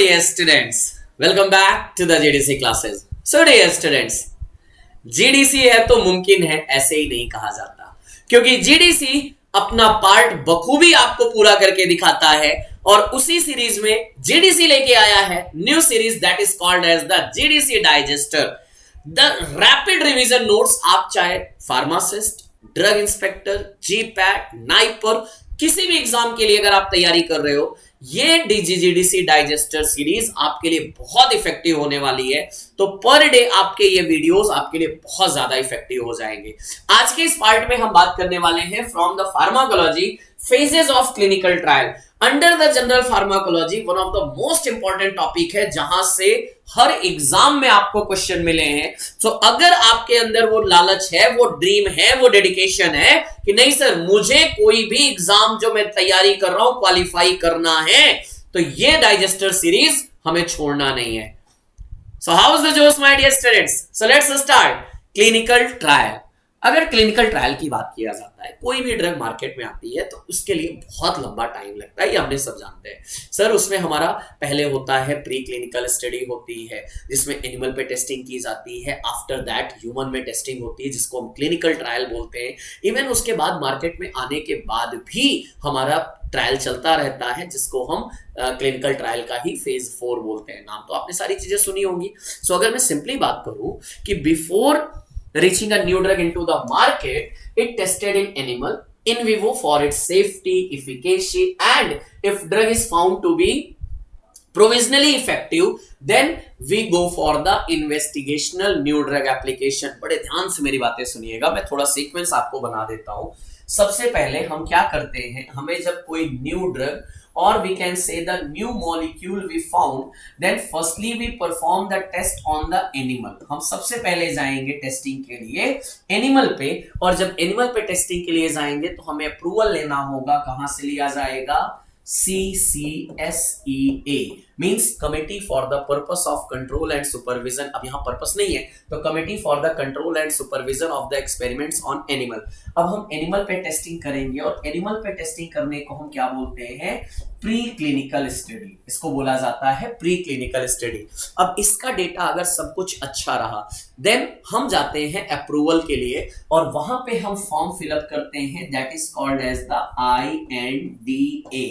dear students, welcome back to the GDC classes. So dear students, GDC है तो मुमकिन है ऐसे ही नहीं कहा जाता, क्योंकि GDC अपना पार्ट बखूबी आपको पूरा करके दिखाता है और उसी सीरीज में GDC लेके आया है new series that is called as the GDC digester, the rapid revision notes. आप चाहे pharmacist, drug inspector, GPAT, NIPER, किसी भी एग्जाम के लिए अगर आप तैयारी कर रहे हो, ये GDC डाइजेस्टर सीरीज आपके लिए बहुत इफेक्टिव होने वाली है। तो पर डे आपके ये वीडियोस आपके लिए बहुत ज्यादा इफेक्टिव हो जाएंगे। आज के इस पार्ट में हम बात करने वाले हैं from the pharmacology phases of clinical trial under the general pharmacology. One of the most important topic है जहां से हर एग्जाम में आपको क्वेश्चन मिले हैं। तो अगर आपके अंदर वो लालच है, वो ड्रीम है, वो डेडिकेशन है कि नहीं सर मुझे कोई भी एग्जाम जो मैं तैयारी कर रहा हूं क्वालिफाई करना है, तो ये डाइजेस्टर सीरीज हमें छोड़ना नहीं है। So how is the Josh, my dear students? So let's start. Clinical trial. अगर क्लिनिकल ट्रायल की बात किया जाता है, कोई भी ड्रग मार्केट में आती है तो उसके लिए बहुत लंबा टाइम लगता है, ये हमने सब जानते हैं। सर उसमें हमारा पहले होता है प्री क्लिनिकल स्टडी होती है जिसमें एनिमल पे टेस्टिंग की जाती है, आफ्टर दैट ह्यूमन में टेस्टिंग होती है जिसको हम क्लिनिकल ट्रायल बोलते हैं। इवन उसके बाद मार्केट में आने के बाद भी हमारा ट्रायल चलता रहता है जिसको हम क्लिनिकल ट्रायल का ही फेज 4 बोलते हैं। नाम तो आपने सारी चीजें सुनी होंगी। सो अगर मैं सिंपली बात करूं कि before reaching a new drug into the market, it tested in animal in vivo for its safety, efficacy, and if drug is found to be provisionally effective, then we go for the investigational new drug application। बड़े ध्यान से मेरी बातें सुनिएगा, मैं थोड़ा sequence आपको बना देता हूं। सबसे पहले हम क्या करते हैं, हमें जब कोई new drug or we can say the new molecule we found, then firstly we perform the test on the animal। हम सबसे पहले जाएंगे टेस्टिंग के लिए एनिमल पे, और जब एनिमल पे टेस्टिंग के लिए जाएंगे तो हमें अप्रूवल लेना होगा। कहां से लिया जाएगा? CCSEA means committee for the purpose of control and supervision. अब यहां पर्पस नहीं है तो committee for the control and supervision of the experiments on animal. अब हम एनिमल पे टेस्टिंग करेंगे और एनिमल पे टेस्टिंग करने को हम क्या बोलते हैं? Pre clinical study. इसको बोला जाता है प्री क्लिनिकल स्टडी। अब इसका डेटा अगर सब कुछ अच्छा रहा देन हम जाते हैं अप्रूवल के लिए और वहां पे हम फॉर्म फिलअप करते हैं that is called as the INDA।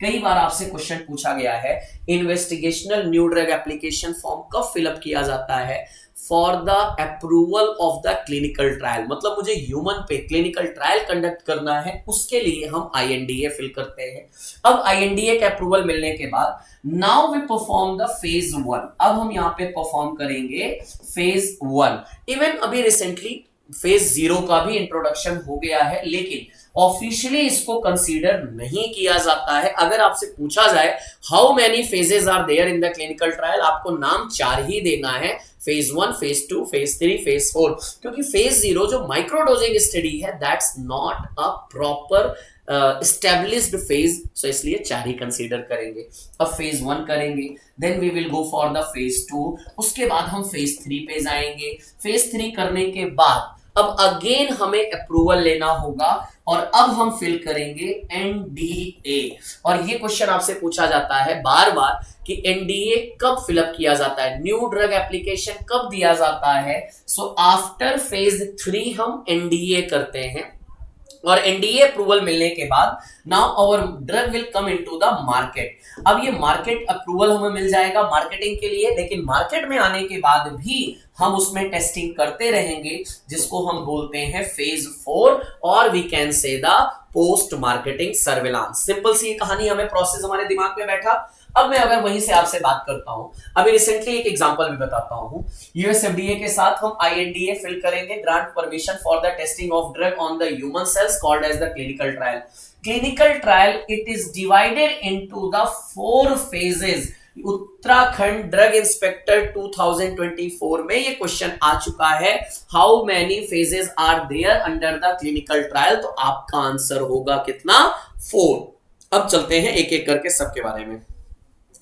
कई बार आपसे क्वेश्चन पूछा गया है investigational new drug application form कब फिलअप किया जाता है? For the approval of the clinical trial. मतलब मुझे ह्यूमन पे क्लिनिकल ट्रायल कंडक्ट करना है, उसके लिए हम INDA फिल करते हैं। अब INDA के अप्रूवल मिलने के बाद now we perform the phase 1। अब हम यहाँ पे परफॉर्म करेंगे फेज 1। इवन अभी रिसेंटली फेज 0 का भी इंट्रोडक्शन हो गया है, लेकिन ऑफिशियली इसको कंसीडर नहीं किया जाता है। अगर आपसे पूछा जाए how many phases are there in the clinical trial, आपको नाम 4 ही देना है, फेज 1, फेज 2, फेज 3, फेज 4, क्योंकि फेज 0 जो माइक्रोडोजिंग स्टडी है that's not a proper established phase, so इसलिए 4 ही कंसीडर करेंगे। अब फेज 1 करेंगे, then we will go for the phase 2, उसके बाद हम फेज 3 पे जाएंगे। फेज 3 करने के बाद अब अगेन हमें अप्रूवल लेना होगा और अब हम फिल करेंगे NDA। और ये क्वेश्चन आपसे पूछा जाता है बार बार कि NDA कब फिलअप किया जाता है, न्यू ड्रग एप्लीकेशन कब दिया जाता है? सो आफ्टर फेज 3 हम NDA करते हैं और NDA अप्रूवल मिलने के बाद now our drug will come into the market. अब ये मार्केट अप्रूवल हमें मिल जाएगा मार्केटिंग के लिए, लेकिन मार्केट में आने के बाद भी हम उसमें टेस्टिंग करते रहेंगे जिसको हम बोलते हैं फेज 4 और we can say the post marketing surveillance. Simple सी कहानी, हमें प्रोसेस हमारे दिमाग में बैठा। अब मैं अगर वहीं से आपसे बात करता हूं, अभी रिसेंटली एक एग्जांपल भी बताता हूं। US FDA के साथ हम INDA फिल करेंगे, grant permission for the testing of drug on the human cells called as the clinical trial. Clinical trial it is divided into the 4 phases. Uttarakhand drug inspector 2024 में ये question आ चुका है, how many phases are there under the clinical trial? तो आपका answer होगा कितना? 4। अब चलते हैं एक एक करके सबके बारे में।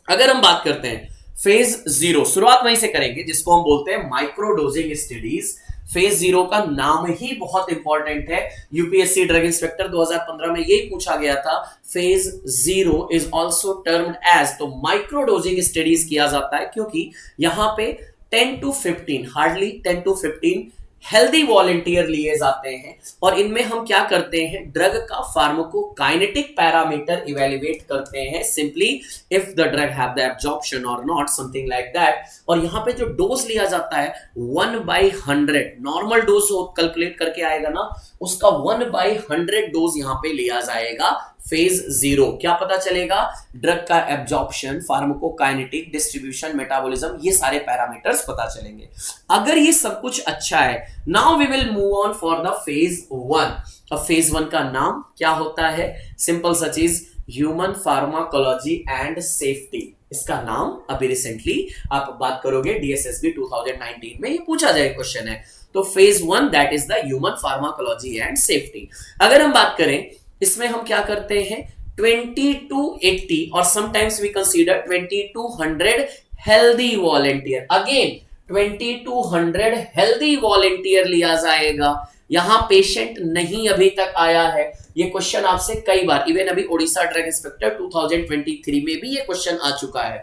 अगर हम बात करते हैं फेज 0, शुरुआत वहीं से करेंगे जिसको हम बोलते हैं माइक्रोडोजिंग स्टडीज। फेज 0 का नाम ही बहुत इंपॉर्टेंट है, यूपीएससी ड्रग इंस्पेक्टर 2015 में यही पूछा गया था। Phase 0 is also termed as, तो माइक्रोडोजिंग स्टडीज किया जाता है क्योंकि यहां पे 10 to 15 hardly 10 to 15 healthy volunteer लिए जाते हैं और इनमें हम क्या करते हैं, ड्रग का फार्माकोकाइनेटिक पैरामीटर इवेल्युएट करते हैं, simply if the drug have the absorption और नॉट, समथिंग लाइक दैट। और यहां पे जो डोज लिया जाता है 1/100, नॉर्मल डोज कैलकुलेट करके आएगा ना, उसका 1/100 डोज यहां पे लिया जाएगा। फेज 0 क्या पता चलेगा, ड्रग का एब्जॉर्प्शन, फार्माकोकाइनेटिक, डिस्ट्रीब्यूशन, मेटाबॉलिज्म, ये सारे पैरामीटर्स पता चलेंगे। अगर ये सब कुछ अच्छा है, now we will move on for the phase 1। अब फेज 1 का नाम क्या होता है, सिंपल सा चीज, ह्यूमन फार्माकोलॉजी एंड सेफ्टी। इसका नाम अभी रिसेंटली आप बात करोगे डीएसएसबी 2019 में, ये पूछा जाए क्वेश्चन है। तो phase 1 that is the human pharmacology and safety. अगर हम बात करें इसमें हम क्या करते हैं, 20 to 80 और sometimes we consider 20 to 100 healthy volunteer. Again 20 to 100 healthy volunteer लिया जाएगा। यहां पेशेंट नहीं अभी तक आया है, ये क्वेश्चन आपसे कई बार, इवन अभी ओडिशा ड्रग इंस्पेक्टर 2023 में भी ये क्वेश्चन आ चुका है।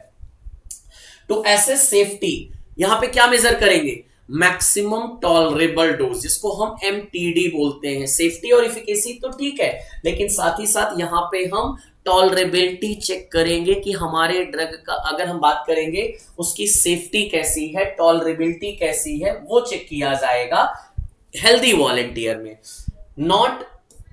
तो ऐसे सेफ्टी यहां पे क्या मेजर करेंगे, मैक्सिमम टॉलरेबल डोज, जिसको हम एमटीडी बोलते हैं। सेफ्टी और इफिकेसी तो ठीक है, लेकिन साथ ही साथ यहां पे हम टॉलरेबिलिटी चेक करेंगे कि हमारे ड्रग का, अगर हम बात करेंगे उसकी सेफ्टी कैसी है, टॉलरेबिलिटी कैसी है, वो चेक किया जाएगा हेल्दी वॉलेंटियर में। नॉट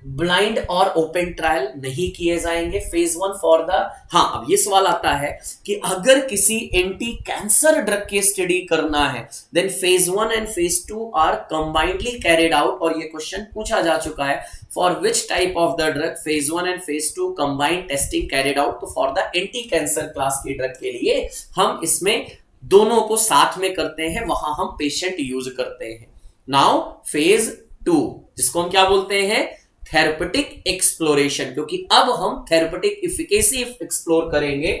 ब्लाइंड और ओपन ट्रायल नहीं किए जाएंगे फेज 1 फॉर द, हाँ अब ये सवाल आता है कि अगर किसी एंटी कैंसर ड्रग की स्टडी करना है, then phase 1 and phase 2 are combinedly carried out, और ये क्वेश्चन पूछा जा चुका है, for which type of the drug phase 1 and phase 2 combined testing carried out. तो for the anti cancer class की ड्रग के लिए हम इसमें दोनों को साथ में करते हैं, वहां हम पेशेंट यूज करते हैं। नाउ फेज 2 जिसको हम क्या बोलते हैं, थेरेपेटिक एक्सप्लोरेशन, क्योंकि अब हम थेरेपेटिक इफिकेसी एक्सप्लोर करेंगे।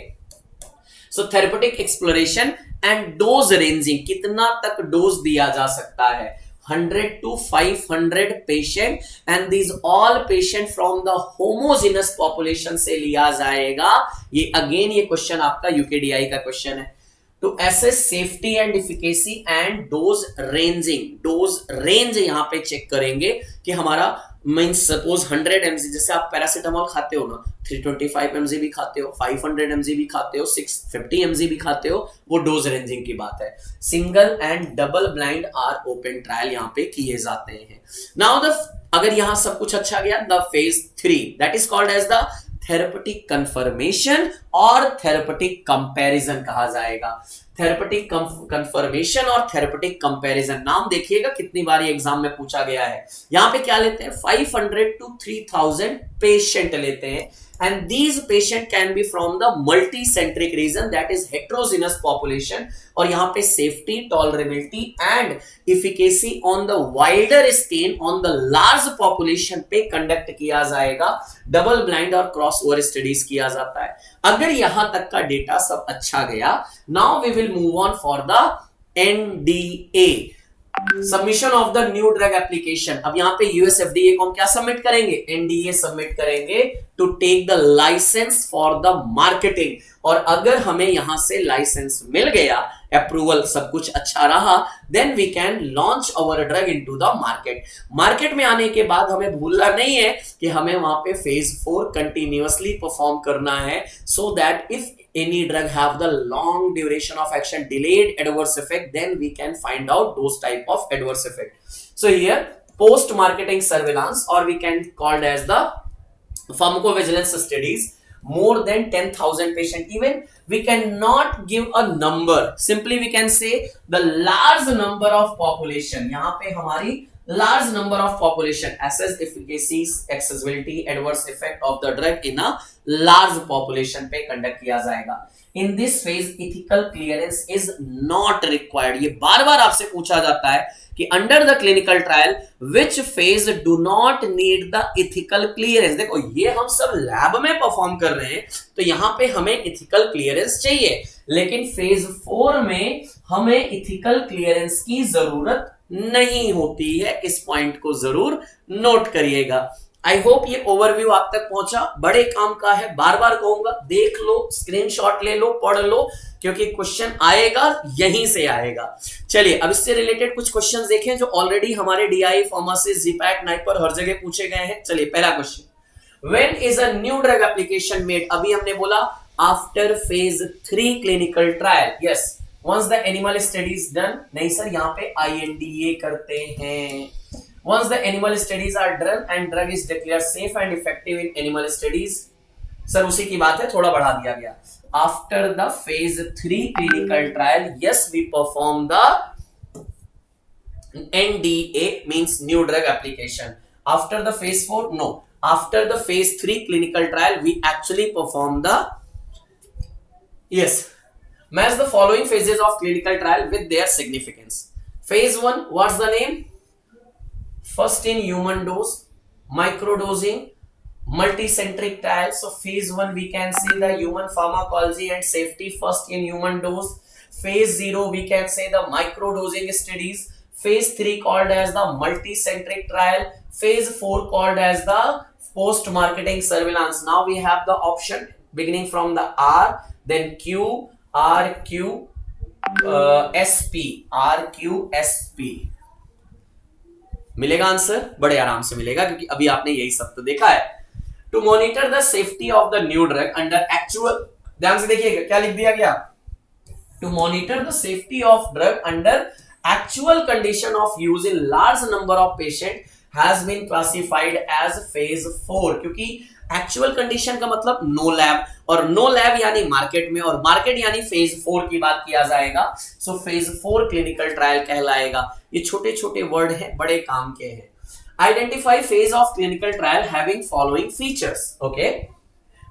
So therapeutic exploration and dose ranging, कितना तक डोज दिया जा सकता है, 100 to 500 patient, and these all patient from the homogeneous population से लिया जाएगा। ये अगेन ये क्वेश्चन आपका यूकेडीआई का क्वेश्चन है। तो ऐसे safety and efficacy and dose ranging, dose range यहां पे चेक करेंगे कि हमारा मींस सपोज 100 mg, जैसे आप पैरासिटामोल खाते हो ना, 325 mg भी खाते हो, 500 mg भी खाते हो, 650 mg भी खाते हो, वो डोज रेंजिंग की बात है। Single and double blind or open trial यहां पे किए जाते हैं। नाउ द, अगर यहां सब कुछ अच्छा गया, the phase 3 that is called as the therapeutic confirmation और थेरेपेटिक कंपैरिजन कहा जाएगा। थेरेपेटिक कंफर्मेशन और थेरेपेटिक कंपैरिजन, नाम देखिएगा कितनी बार ये एग्जाम में पूछा गया है। यहां पे क्या लेते हैं, 500 to 3000 पेशेंट लेते हैं, and these patient can be from the multi-centric region, that is heterogeneous population, और यहाँ पे safety, tolerability and efficacy on the wider scale on the large population पे conduct किया जाएगा। double blind और cross over studies किया जाता है। अगर यहां तक का डेटा सब अच्छा गया, now we will move on for the NDA, submission of the new drug application. अब यहां पे यूएसएफडीए को हम क्या सबमिट करेंगे, एनडीए सबमिट करेंगे to take the licence for the marketing. और अगर हमें यहां से लाइसेंस मिल गया, अप्रूवल सब कुछ अच्छा रहा, then we can launch our drug into the market. Market में आने के बाद हमें भूलना नहीं है कि हमें वहां पे फेज 4 कंटिन्यूअसली परफॉर्म करना है, so that if any drug have the long duration of action, delayed adverse effect, then we can find out those type of adverse effect. So here post marketing surveillance, or we can called as the pharmacovigilance studies, more than 10,000 patient, even we cannot give a number, simply we can say the large number of population, yahan pe hamari large number of population assess efficacy, accessibility, adverse effect of the drug in a large population पे conduct किया जाएगा। In this phase ethical clearance is not required। ये बार बार आपसे पूछा जाता है कि under the clinical trial which phase do not need the ethical clearance। देखो ये हम सब लैब में परफॉर्म कर रहे हैं, तो यहाँ पे हमें ethical clearance चाहिए, लेकिन फेज 4 में हमें ethical clearance की जरूरत नहीं होती है। इस पॉइंट को जरूर नोट करिएगा। आई होप ये ओवरव्यू आप तक पहुंचा, बड़े काम का है, बार बार कहूंगा, देख लो, स्क्रीनशॉट ले लो, पढ़ लो, क्योंकि क्वेश्चन आएगा, यहीं से आएगा। चलिए अब इससे रिलेटेड कुछ क्वेश्चंस देखें जो ऑलरेडी हमारे डीआई, फार्मासिस्ट, जीपैट, नाइपर हर जगह पूछे गए हैं। चलिए पहला question, when is a new drug application made? अभी हमने बोला after phase 3 clinical trial. Yes, once the animal studies done. नहीं सर, यहाँ पे INDA करते हैं। Once the animal studies are done and drug is declared safe and effective in animal studies, sir उसी की बात है, थोड़ा बढ़ा दिया गया। After the phase 3 clinical trial, yes, we perform the NDA, means new drug application. After the phase 4, no. After the phase 3 clinical trial, we actually perform the, yes, match the following phases of clinical trial with their significance. Phase 1, what's the name? First in human dose, microdosing, multicentric trial. So phase 1 we can see the human pharmacology and safety first in human dose. Phase 0 we can say the microdosing studies. Phase 3 called as the multicentric trial. Phase 4 called as the post marketing surveillance. Now we have the option beginning from the R, then Q, RQ, SP, RQSP. मिलेगा answer, बड़े आराम से मिलेगा, क्योंकि अभी आपने यही सब तो देखा है। To monitor the safety of the new drug under actual, ध्यान से देखिएगा क्या लिख दिया गया, to monitor the safety of drug under actual condition of use in large number of patient has been classified as phase 4। क्योंकि actual condition का मतलब नो लैब, और नो लैब यानी मार्केट में, और मार्केट यानी फेज 4 की बात किया जाएगा। सो फेज 4 क्लिनिकल ट्रायल कहलाएगा। ये छोटे छोटे वर्ड हैं, बड़े काम के हैं। Identify phase of clinical trial having following features. Okay,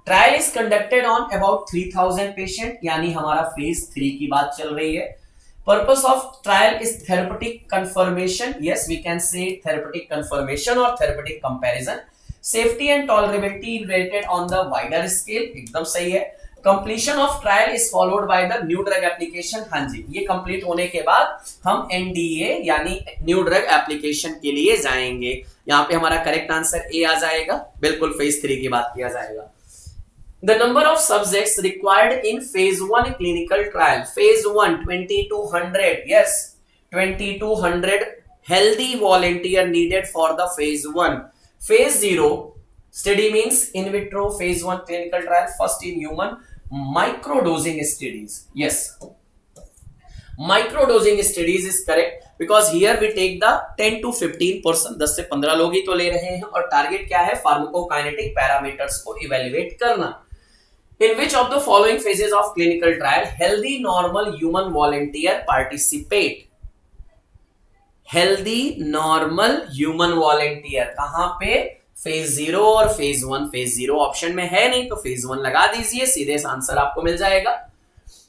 trial is conducted on about 3000 patient, यानी हमारा फेज 3 की बात चल रही है। Purpose of trial is therapeutic confirmation. Yes, we can say therapeutic confirmation or therapeutic comparison. Safety and tolerability rated on the wider scale, एकदम सही है। Completion of trial is followed by the new drug application. हाँ जी, ये complete होने के बाद हम NDA यानी न्यू ड्रग एप्लीकेशन के लिए जाएंगे। यहाँ पे हमारा करेक्ट आंसर ए आ जाएगा, बिल्कुल फेज 3 की बात किया जाएगा। The number of subjects required in phase 1 clinical trial. Phase 1 2200. Yes, 2200 healthy volunteer needed for the phase 1. Phase 0 study means in vitro phase 1 clinical trial, first in human microdosing studies. Yes, microdosing studies is correct because here we take the 10 to 15%, 10 से 15 लोग ही तो ले रहे हैं, और target क्या है, pharmacokinetic parameters को इवेल्युएट करना। In which of the following phases of clinical trial healthy normal human volunteer participate? Healthy normal human volunteer कहां पे, फेज 0 और फेज 1। फेज 0 ऑप्शन में है नहीं, तो फेज 1 लगा दीजिए, सीधे आंसर आपको मिल जाएगा।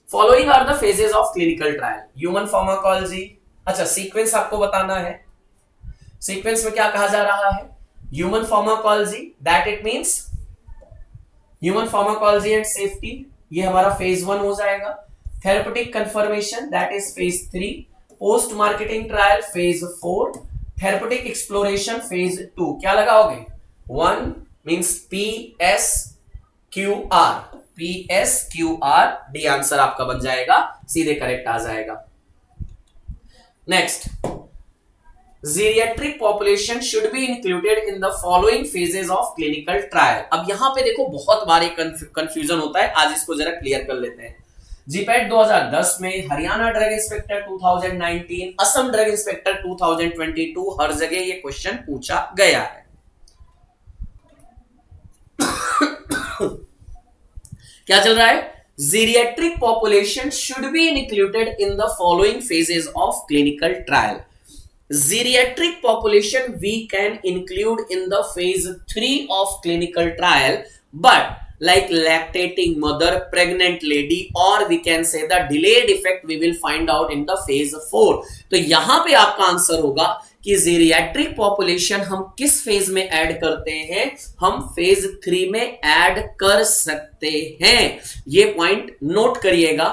Following are the phases of clinical trial, human pharmacology. अच्छा, सीक्वेंस आपको बताना है। सीक्वेंस में क्या कहा जा रहा है, human pharmacology, that it means human pharmacology and safety, ये हमारा फेज 1 हो जाएगा। Therapeutic confirmation, that is phase 3। Post marketing trial phase 4। Therapeutic exploration phase 2। क्या लगाओगे, 1 means PSQR, PSQR, D answer आपका बन जाएगा, सीधे करेक्ट आ जाएगा। Next, Geriatric population should be included in the following phases of clinical trial. अब यहां पे देखो बहुत बार कंफ्यूजन होता है, आज इसको जरा क्लियर कर लेते हैं। जीपैट 2010 में, Haryana drug inspector 2019, Assam drug inspector 2022, हर जगह ये क्वेश्चन पूछा गया है। क्या चल रहा है, Geriatric population should be included in the following phases of clinical trial. Geriatric population we can include in the phase 3 of clinical trial, but like lactating mother, pregnant lady, or we can say the delayed effect we will find out in the phase 4. तो यहां पे आपका answer होगा कि geriatric population हम किस phase में add करते हैं, हम फेज 3 में ऐड कर सकते हैं। ये पॉइंट नोट करिएगा।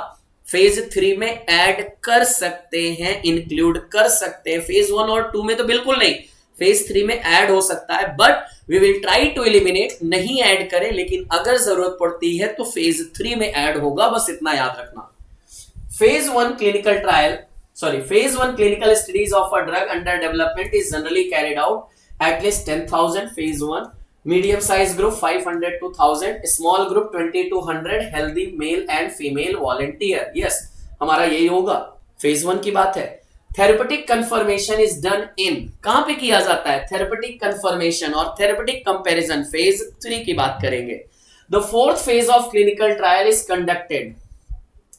फेज 3 में ऐड कर सकते हैं, इंक्लूड कर सकते हैं। फेज 1 और 2 में तो बिल्कुल नहीं, फेज 3 में ऐड हो सकता है, but we will try to eliminate, नहीं ऐड करें, लेकिन अगर जरूरत पड़ती है तो फेज 3 में ऐड होगा, बस इतना याद रखना। Phase 1 clinical trial, phase 1 clinical studies of a drug under development is generally carried out at least 10,000 phase 1, medium size group 500 to 1000, small group 20 to 100, healthy male and female volunteer। yes, हमारा यही होगा, phase 1 की बात है। Therapeutic confirmation is done in, कहां पे किया जाता है? थेरेपेटिक कंफर्मेशन और थेरेपेटिक कंपैरिजन फेज 3 की बात करेंगे। The fourth phase of clinical trial is conducted,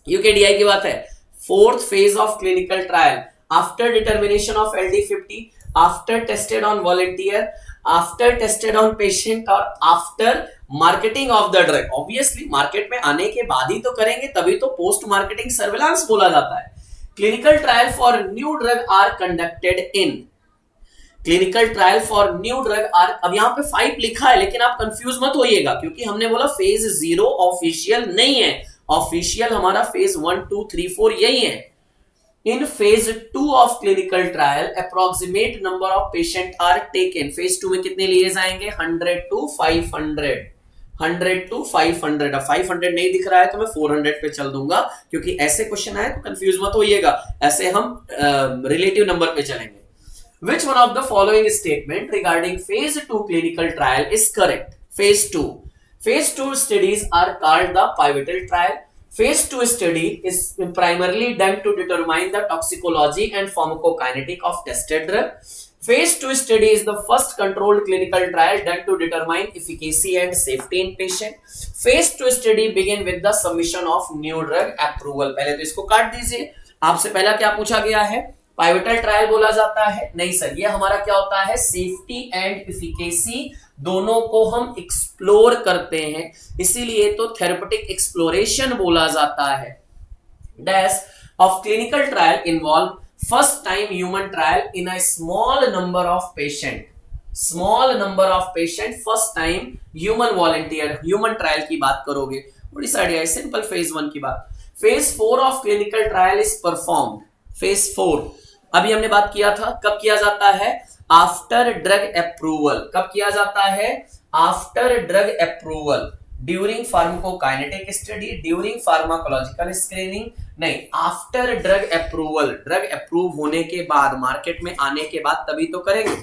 यूकेडीआई की बात है। Fourth phase of clinical trial after determination of LD50, after tested on volunteer, after tested on patient और after marketing of the drug. Obviously market में आने के बाद ही तो करेंगे, तभी तो पोस्ट मार्केटिंग सर्विलांस बोला जाता है। Clinical trial for new drug are conducted in, clinical trial for new drug are, अब यहां पे 5 लिखा है लेकिन आप कंफ्यूज मत होइएगा, क्योंकि हमने बोला फेज 0 ऑफिशियल नहीं है, ऑफिशियल हमारा फेज 1 2 3 4 यही है। In phase 2 of clinical trial approximate number of patient are taken, phase 2 में कितने लिए जाएंगे? 100 to 500, 100 to 500। अब 500 नहीं दिख रहा है तो मैं 400 पे चल दूंगा, क्योंकि ऐसे क्वेश्चन आए तो कंफ्यूज मत होइएगा, ऐसे हम रिलेटिव नंबर पे चलेंगे। Which one of the following statement regarding phase 2 clinical trial is correct? Phase 2. Phase 2 studies are called the pivotal trial. Phase 2 study is primarily done to determine the toxicology and pharmacokinetic of tested drug. Phase 2 study is the first controlled clinical trial done to determine efficacy and safety in patient. Phase 2 study begin with the submission of new drug approval. पहले तो इसको काट दीजिए, आपसे पहला क्या पूछा गया है? पाइवटल ट्रायल बोला जाता है? नहीं सर, ये हमारा क्या होता है? सेफ्टी एंड एफिकेसी दोनों को हम एक्सप्लोर करते हैं, इसीलिए तो थेरेपेटिक एक्सप्लोरेशन बोला जाता है। Dash of clinical trial involve first time human trial in a small number of patient, small number of patient, first time human volunteer, human trial की बात करोगे, बड़ी सा आइडिया है, सिंपल फेज 1 की बात। Phase 4 of clinical trial is performed, phase 4 अभी हमने बात किया था, कब किया जाता है? After drug approval. कब किया जाता है? After drug approval, during pharmacokinetic study, during pharmacological screening, नहीं, after drug approval, drug approve होने के बाद, मार्केट में आने के बाद तभी तो करेंगे।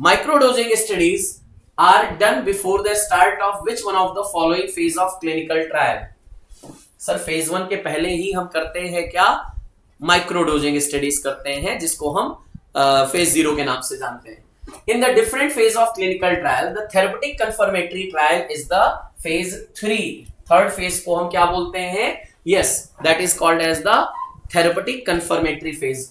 Microdosing studies are done before the start of which one of the following phase of clinical trial? Sir phase 1 के पहले ही हम करते हैं क्या? माइक्रोडोजिंग स्टडीज करते हैं, जिसको हम फेज 0 के नाम से जानते हैं। In the different phase of clinical trial the therapeutic confirmatory trial is the phase 3, third phase को हम क्या बोलते हैं? Yes, that is called as the therapeutic confirmatory phase.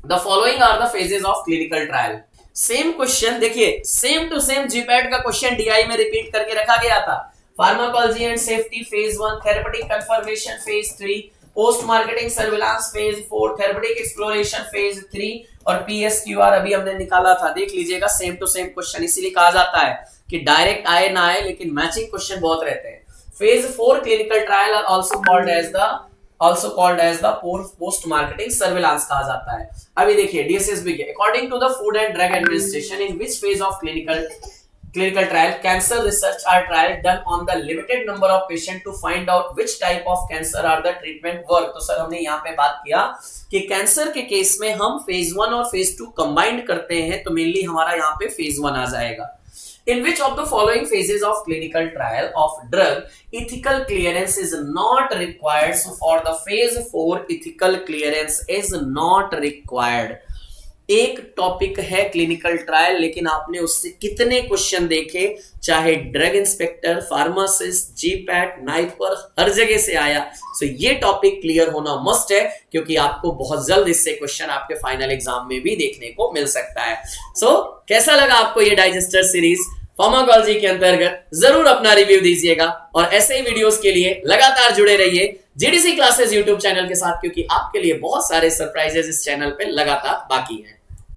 The following are the phases of clinical trial. Same question देखिए, same to same GPAT का question DI में repeat करके रखा गया था। Pharmacology and safety phase 1, therapeutic confirmation phase 3, post marketing surveillance phase 4, therapeutic exploration phase 3 और PSQR अभी हमने निकाला था, देख लीजिएगा, सेम टू सेम क्वेश्चन। इसीलिए कहा जाता है कि डायरेक्ट आए ना आए, लेकिन मैचिंग क्वेश्चन बहुत रहते हैं। Phase 4 clinical trial are also called as the post marketing surveillance कहा जाता है। अभी देखिए DSSB के according to the food and drug administration in which phase of clinical trial cancer research are trial done on the limited number of patient to find out which type of cancer are the treatment work। तो sir हमने यहाँ पे बात किया कि cancer के case में हम फेज 1 और फेज 2 कंबाइंड करते हैं, तो मेनली हमारा यहाँ पे फेज 1 आ जाएगा। In which of the following phases of clinical trial of drug ethical clearance is not required? So for the phase 4 ethical clearance is not required। एक टॉपिक है क्लिनिकल ट्रायल, लेकिन आपने उससे कितने क्वेश्चन देखे, चाहे drug inspector, pharmacist, GPAT, NIPER, हर जगह से आया। सो ये टॉपिक क्लियर होना मस्ट है, क्योंकि आपको बहुत जल्द इससे क्वेश्चन आपके फाइनल एग्जाम में भी देखने को मिल सकता है। सो कैसा लगा आपको ये डाइजेस्टर सीरीज फार्माकोलॉजी के अंतर्गत? जरूर अपना रिव्यू दीजिएगा और ऐसे ही वीडियोस के लिए लगातार जुड़े रहिए GDC क्लासेस यूट्यूब चैनल के साथ, क्योंकि आपके लिए बहुत सारे सरप्राइजेस इस चैनल पे लगातार बाकी हैं।